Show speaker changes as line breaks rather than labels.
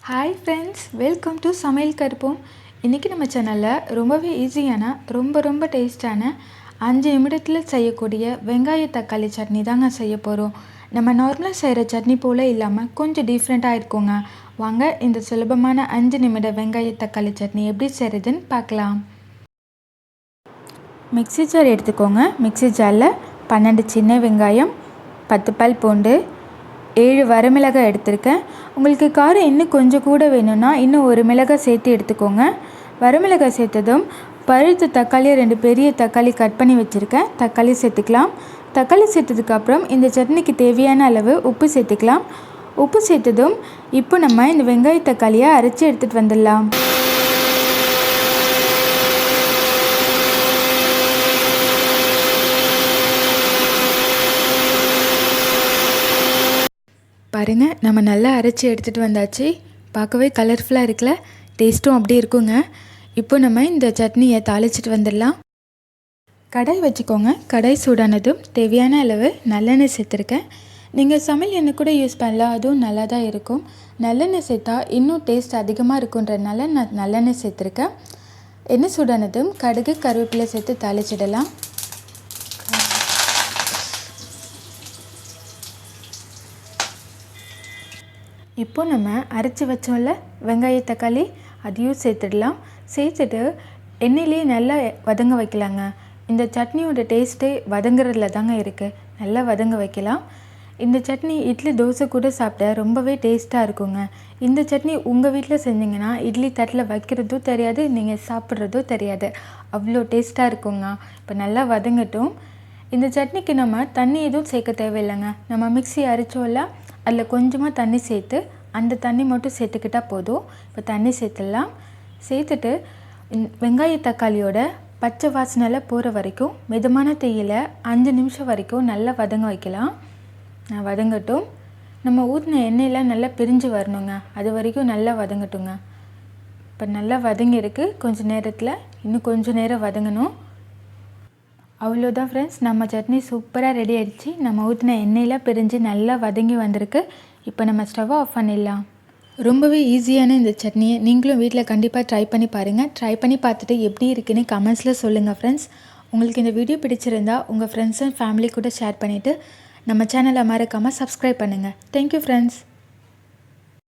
Hi friends, welcome to சமையல்கற்போம். இன்றைக்கி நம்ம சேனலில் ரொம்பவே ஈஸியான ரொம்ப டேஸ்டான 5 நிமிடத்தில் செய்யக்கூடிய வெங்காய தக்காளி சட்னி தாங்க செய்ய போகிறோம். நம்ம நார்மலாக செய்கிற சட்னி போல் இல்லாமல் கொஞ்சம் டிஃப்ரெண்ட்டாக இருக்குங்க. வாங்க இந்த சுலபமான 5 நிமிட வெங்காய தக்காளி சட்னி எப்படி செய்கிறதுன்னு பார்க்கலாம். மிக்ஸி ஜார் எடுத்துக்கோங்க. மிக்ஸி ஜாரில் 12 சின்ன வெங்காயம், 10 பல் பூண்டு, 7 வரமிளகாய் எடுத்திருக்கேன். உங்களுக்கு காரம் இன்னும் கொஞ்சம் கூட வேணும்னா இன்னும் ஒரு மிளகாய் சேர்த்து எடுத்துக்கோங்க. வரமிளகாய் சேர்த்ததும் பழுத்த தக்காளி 2 பெரிய தக்காளி கட் பண்ணி வச்சுருக்கேன். தக்காளி சேர்த்துக்கலாம். தக்காளி சேர்த்ததுக்கப்புறம் இந்த சட்னிக்கு தேவையான அளவு உப்பு சேர்த்துக்கலாம். உப்பு சேர்த்ததும் இப்போ நம்ம இந்த வெங்காய தக்காளியை அரைச்சி எடுத்துகிட்டு வந்துடலாம். பாருங்கள், நம்ம நல்லா அரைச்சி எடுத்துகிட்டு வந்தாச்சு. பார்க்கவே கலர்ஃபுல்லாக இருக்குல்ல, டேஸ்ட்டும் அப்படியே இருக்குங்க. இப்போ நம்ம இந்த சட்னியை தாளிச்சிட்டு வந்துடலாம். கடாய் வச்சுக்கோங்க. கடாய் சூடானதும் தேவையான அளவு நல்லெண்ணெய் சேர்த்துருக்கேன். நீங்கள் சமையல் எண்ணெய் கூட யூஸ் பண்ணலாம், அதுவும் நல்லா தான் இருக்கும். நல்லெண்ணெய் சேர்த்தா இன்னும் டேஸ்ட் அதிகமாக இருக்குன்றதுனால நான் நல்லெண்ணெய் சேர்த்துருக்கேன். எண்ணெய் சூடானதும் கடுகு கருவேப்பிலை சேர்த்து தாளிச்சிடலாம். இப்போ நம்ம அரைச்சி வச்சோம்ல வெங்காய தக்காளி, அதையும் சேர்த்துடலாம். சேர்த்துட்டு எண்ணெயிலேயே நல்லா வதங்க வைக்கலாங்க. இந்த சட்னியோட டேஸ்ட்டே வதங்குறதுல தாங்க இருக்குது. நல்லா வதங்க வைக்கலாம். இந்த சட்னி இட்லி தோசை கூட சாப்பிட ரொம்பவே டேஸ்ட்டாக இருக்குங்க. இந்த சட்னி உங்கள் வீட்டில் செஞ்சிங்கன்னா இட்லி தட்டில் வைக்கிறதும் தெரியாது, நீங்கள் சாப்பிட்றதும் தெரியாது, அவ்வளோ டேஸ்ட்டாக இருக்குங்க. இப்போ நல்லா வதங்கட்டும். இந்த சட்னிக்கு நம்ம தண்ணி எதுவும் சேர்க்க தேவையில்லைங்க. நம்ம மிக்ஸி அரைச்சோம்ல, அதில் கொஞ்சமாக தண்ணி சேர்த்து அந்த தண்ணி மட்டும் சேர்த்துக்கிட்டால் போதும். இப்போ தண்ணி சேர்த்துடலாம். சேர்த்துட்டு வெங்காய தக்காளியோட பச்சை வாசனையில் போகிற வரைக்கும் மிதமான தீயில் 5 நிமிஷம் வரைக்கும் நல்லா வதங்க வைக்கலாம். வதங்கட்டும். நம்ம ஊற்றின எண்ணெயெலாம் நல்லா பிரிஞ்சு வரணுங்க, அது வரைக்கும் நல்லா வதங்கட்டுங்க. இப்போ நல்லா வதங்கியிருக்கு. கொஞ்சம் நேரத்தில் இன்னும் கொஞ்சம் நேரம் வதங்கணும். அவ்வளோதான் ஃப்ரெண்ட்ஸ், நம்ம சட்னி சூப்பராக ரெடி ஆகிடுச்சு. நம்ம ஊற்றின எண்ணெயெலாம் பிரிஞ்சு நல்லா வதங்கி வந்திருக்கு. இப்போ நம்ம ஸ்டவ்வை ஆஃப் பண்ணிடலாம். ரொம்பவே ஈஸியான இந்த சட்னியை நீங்களும் வீட்டில் கண்டிப்பாக ட்ரை பண்ணி பாருங்கள். ட்ரை பண்ணி பார்த்துட்டு எப்படி இருக்குன்னு கமெண்ட்ஸில் சொல்லுங்கள் ஃப்ரெண்ட்ஸ். உங்களுக்கு இந்த வீடியோ பிடிச்சிருந்தா உங்கள் ஃப்ரெண்ட்ஸ் அண்ட் ஃபேமிலி கூட ஷேர் பண்ணிவிட்டு நம்ம சேனலை மறக்காமல் சப்ஸ்கிரைப் பண்ணுங்கள். Thank you friends.